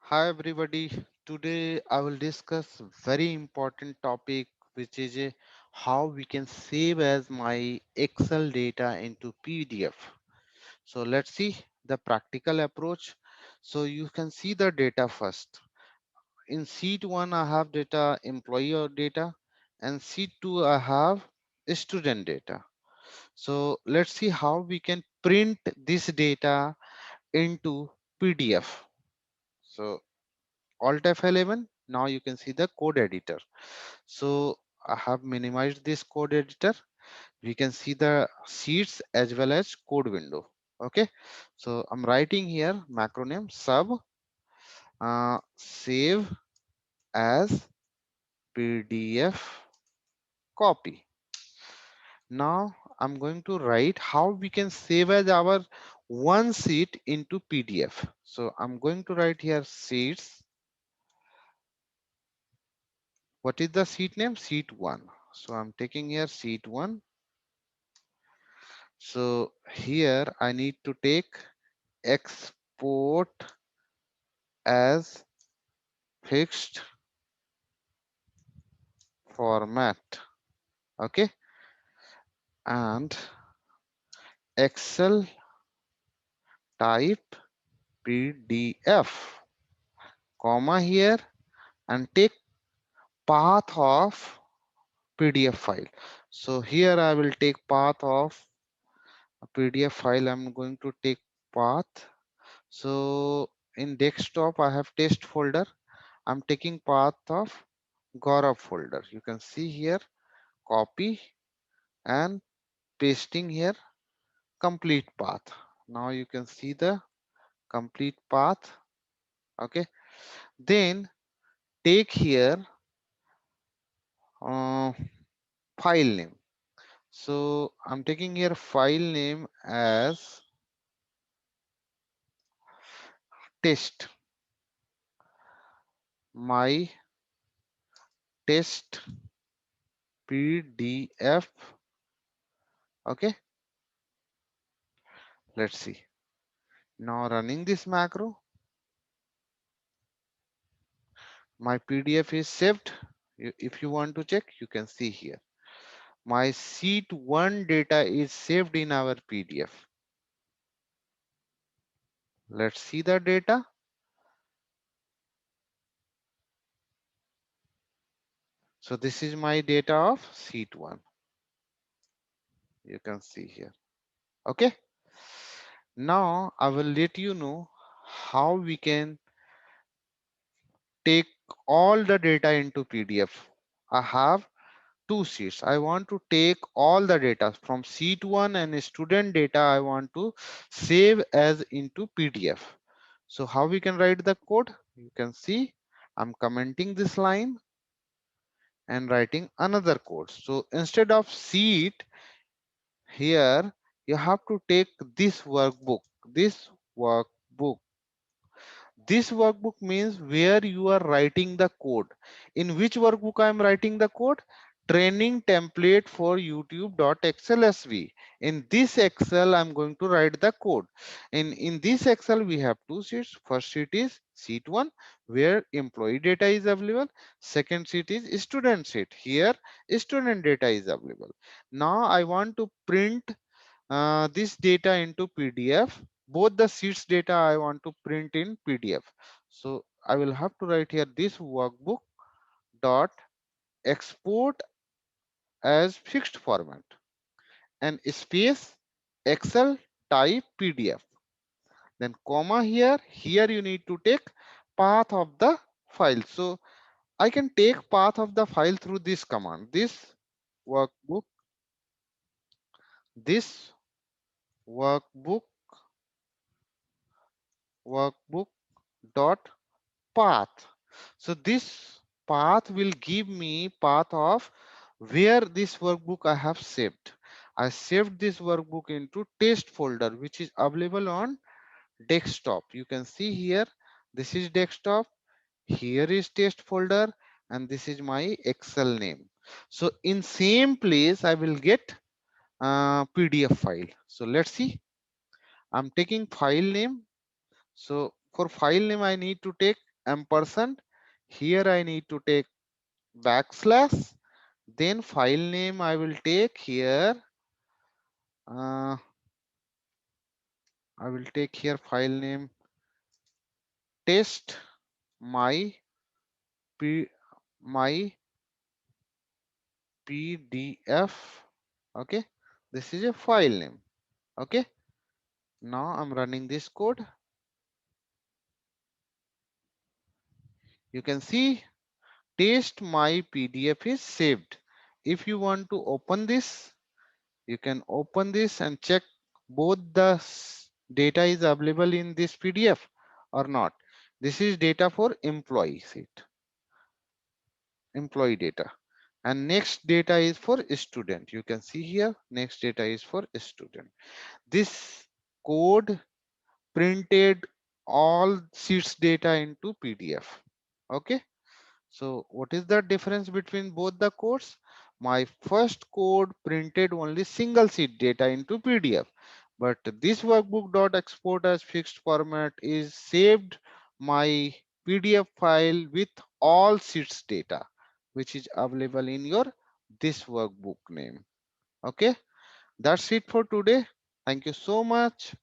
Hi everybody. Today I will discuss very important topic which is how we can save as my Excel data into PDF. So let's see the practical approach. So you can see the data first. In sheet 1 I have data employee or data and sheet 2 I have student data. So let's see how we can print this data into PDF. So Alt F11. Now you can see the code editor. So I have minimized this code editor. We can see the sheets as well as code window. Okay. So I'm writing here macro name sub save as PDF copy. Now I'm going to write how we can save as our one sheet into PDF. So I'm going to write here sheets. What is the sheet name? Sheet 1. So I'm taking here sheet 1. So here I need to take export as fixed format. Okay. And Excel type PDF, comma here and take path of PDF file. So here I will take path of a PDF file. I'm going to take path. So in desktop, I have test folder. I'm taking path of Gaurav folder. You can see here, copy and pasting here complete path. Now you can see the complete path. Okay. Then take here uh, file name. So I'm taking here file name as test, my test PDF. Okay. Let's see. Now running this macro, my PDF is saved. If you want to check, you can see here. My sheet 1 data is saved in our PDF. Let's see the data. So this is my data of sheet 1. You can see here. Okay. Now I will let you know how we can take all the data into PDF. I have two sheets. I want to take all the data from sheet 1 and student data. I want to save as into PDF. So how we can write the code? You can see I'm commenting this line and writing another code. So instead of sheet here, you have to take this workbook. This workbook. This workbook means where you are writing the code. In which workbook I am writing the code? Training template for youtube.xlsv. In this Excel, I'm going to write the code. In this Excel, we have two sheets. First sheet is sheet 1, where employee data is available. Second sheet is student sheet. Here, student data is available. Now I want to print this data into PDF. Both the sheets data I want to print in PDF. So I will have to write here this workbook dot export as fixed format and space Excel type PDF. Then comma here. Here you need to take path of the file. So I can take path of the file through this command. Workbook, this workbook, workbook dot path. So this path will give me path of where this workbook I have saved. I saved this workbook into test folder, which is available on desktop. You can see here, this is desktop, here is test folder, and this is my Excel name. So in same place, I will get PDF file. So let's see, I'm taking file name. So for file name, I need to take ampersand. Here I need to take backslash. Then file name I will take here. Uh, I will take here file name test my p my pdf. Okay, this is a file name. Okay, now I'm running this code. You can see test my pdf is saved. If you want to open this, you can open this and check both the data is available in this pdf or not. This is data for employee sheet, employee data, and next data is for student. You can see here next data is for student. This code printed all sheets data into pdf. Okay, so what is the difference between both the codes? My first code printed only single sheet data into pdf, but this workbook.export as fixed format is saved my pdf file with all sheets data, which is available in your this workbook name. Okay, that's it for today. Thank you so much.